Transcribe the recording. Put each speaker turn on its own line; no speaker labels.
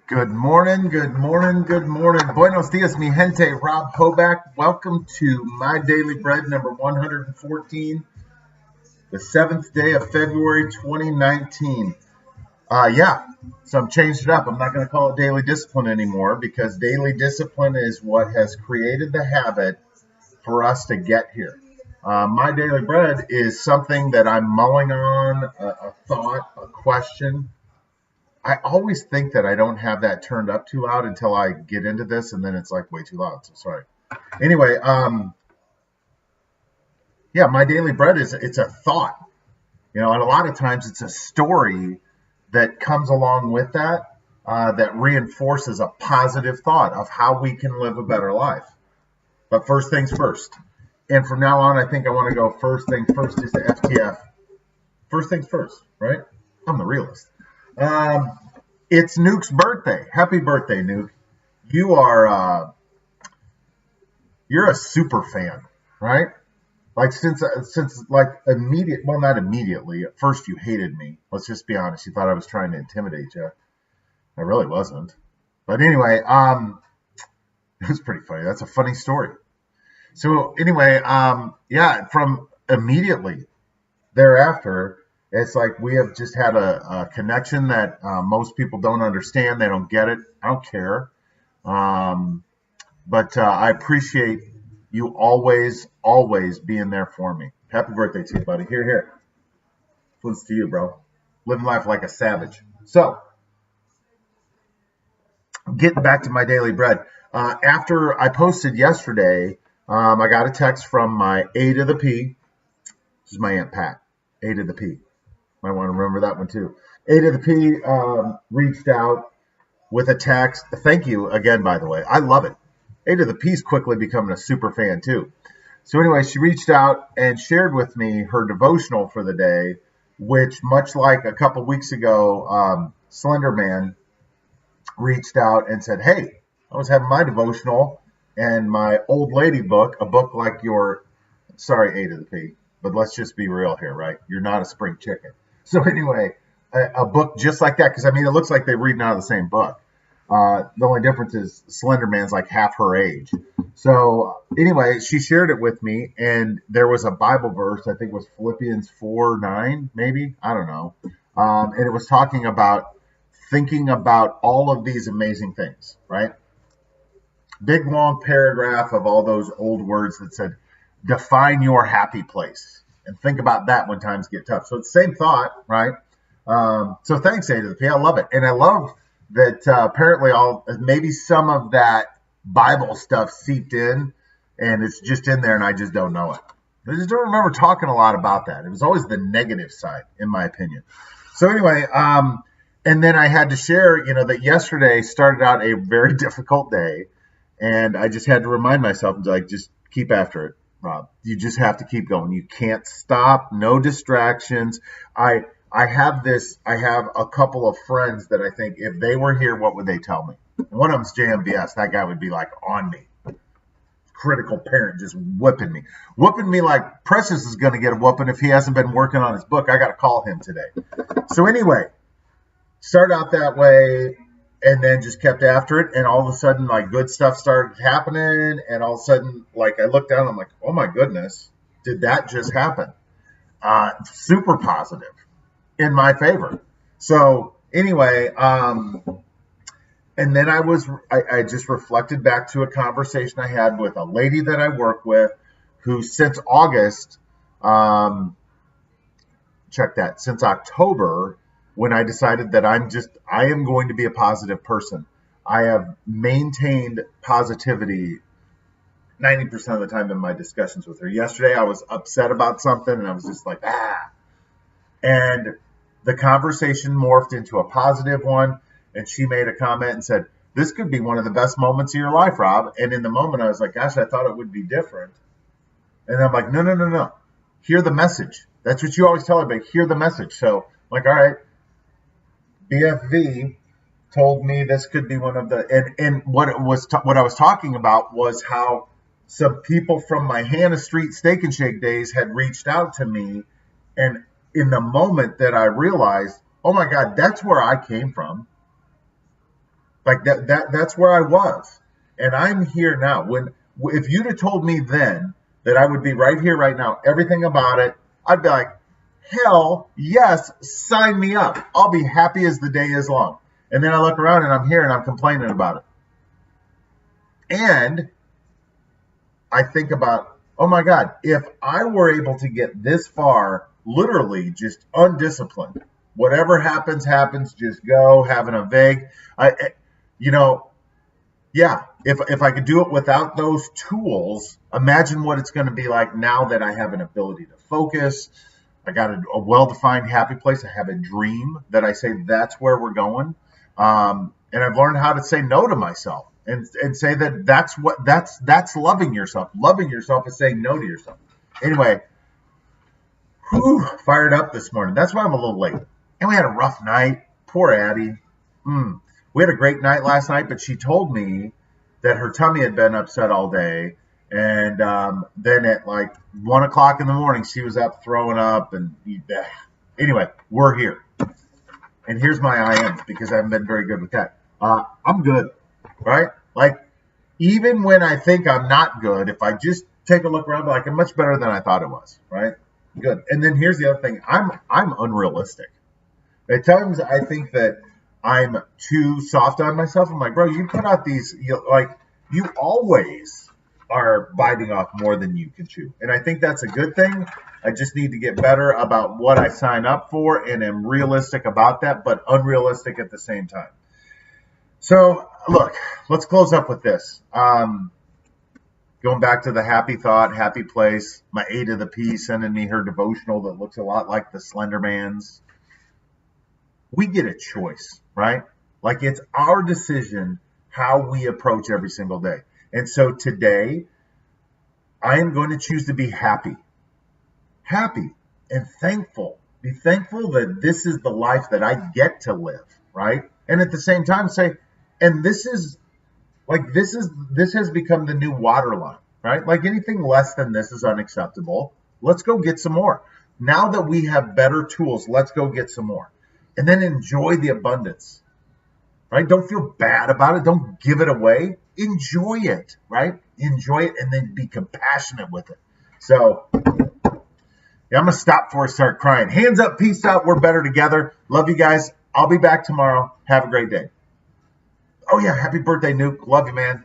Good morning, good morning, good morning. Buenos dias, mi gente. Rob Hoback. Welcome to My Daily Bread number 114, the 7th day of February 2019. So I'm changed it up. I'm not going to call it daily discipline anymore because daily discipline is what has created the habit for us to get here. My Daily Bread is something that I'm mulling on, a thought, a question. I always think that I don't have that turned up too loud until I get into this, and then it's like way too loud. So sorry. Anyway, my daily bread it's a thought, and a lot of times it's a story that comes along with that that reinforces a positive thought of how we can live a better life. But first things first, and from now on, I think I want to go first things first, just the FTF. First things first, right? I'm the realist. It's Nuke's birthday. Happy birthday, Nuke. You're a super fan, right? Like since like not immediately. At first you hated me. Let's just be honest. You thought I was trying to intimidate you. I really wasn't. But anyway, it was pretty funny. That's a funny story. So anyway, from immediately thereafter, it's like we have just had a connection that most people don't understand. They don't get it. I don't care. But I appreciate you always being there for me. Happy birthday to you, buddy. Here. This to you, bro. Living life like a savage. So, getting back to my daily bread. After I posted yesterday, I got a text from my A to the P. This is my Aunt Pat. A to the P. Might want to remember that one too. A to the P reached out with a text. Thank you again, by the way. I love it. A to the P's quickly becoming a super fan too. So anyway, she reached out and shared with me her devotional for the day, which much like a couple weeks ago, Slender Man reached out and said, hey, I was having my devotional and my old lady book, a book like your, sorry, A to the P, but let's just be real here, right? You're not a spring chicken. So anyway, a book just like that, because it looks like they're reading out of the same book. The only difference is Slender Man's like half her age. So anyway, she shared it with me, and there was a Bible verse, I think it was Philippians 4:9, maybe, I don't know. And it was talking about thinking about all of these amazing things, right? Big long paragraph of all those old words that said, define your happy place. And think about that when times get tough. So it's the same thought, right? So thanks, A to the P. I love it. And I love that apparently maybe some of that Bible stuff seeped in, and it's just in there, and I just don't know it. I just don't remember talking a lot about that. It was always the negative side, in my opinion. So anyway, and then I had to share, that yesterday started out a very difficult day, and I just had to remind myself, like, just keep after it, Rob. You just have to keep going. You can't stop. No distractions. I have a couple of friends that I think if they were here, what would they tell me? And one of them's JMBS. That guy would be like on me. Critical parent, just whipping me like Precious is going to get a whooping if he hasn't been working on his book. I got to call him today. So anyway, start out that way. And then just kept after it, and all of a sudden, like, good stuff started happening, and all of a sudden, like, I looked down, I'm like, oh my goodness, did that just happen? Super positive in my favor. So anyway, and then I just reflected back to a conversation I had with a lady that I work with, who since August, since October, when I decided that I am going to be a positive person. I have maintained positivity 90% of the time in my discussions with her. Yesterday, I was upset about something, and I was just like, And the conversation morphed into a positive one, and she made a comment and said, this could be one of the best moments of your life, Rob. And in the moment, I was like, gosh, I thought it would be different. And I'm like, no. Hear the message. That's what you always tell everybody, hear the message. So I'm like, all right. BFV told me this could be one of the, and what I was talking about was how some people from my Hannah Street Steak and Shake days had reached out to me, and in the moment that I realized, oh my God, that's where I came from. Like that's where I was. And I'm here now. If you'd have told me then that I would be right here right now, everything about it, I'd be like, hell yes, sign me up. I'll be happy as the day is long. And then I look around and I'm here and I'm complaining about it. And I think about, oh my God, if I were able to get this far, literally just undisciplined, whatever happens, happens, just go, having a vague, yeah, if I could do it without those tools, imagine what it's going to be like now that I have an ability to focus. I got a well-defined happy place. I have a dream that I say that's where we're going. And I've learned how to say no to myself and say that that's loving yourself. Loving yourself is saying no to yourself. Anyway, fired up this morning. That's why I'm a little late. And we had a rough night. Poor Addie. We had a great night last night, but she told me that her tummy had been upset all day. And then at like 1 o'clock in the morning, she was up throwing up. And anyway, we're here. And here's my I am, because I haven't been very good with that. I'm good, right? Like, even when I think I'm not good, if I just take a look around, like, I'm much better than I thought it was, right? Good. And then here's the other thing. I'm unrealistic. At times, I think that I'm too soft on myself. I'm like, bro, you put out these, you always are biting off more than you can chew. And I think that's a good thing. I just need to get better about what I sign up for and am realistic about that, but unrealistic at the same time. So, look, let's close up with this. Going back to the happy thought, happy place, my A to the P sending me her devotional that looks a lot like the Slender Man's. We get a choice, right? Like, it's our decision how we approach every single day. And so today, I am going to choose to be happy. Happy and thankful. Be thankful that this is the life that I get to live, right? And at the same time say, and this has become the new waterline, right? Like, anything less than this is unacceptable. Let's go get some more. Now that we have better tools, let's go get some more. And then enjoy the abundance, right? Don't feel bad about it. Don't give it away. Enjoy it, right? Enjoy it, and then be compassionate with it. So, yeah, I'm going to stop before I start crying. Hands up, peace out. We're better together. Love you guys. I'll be back tomorrow. Have a great day. Oh, yeah, happy birthday, Nuke. Love you, man.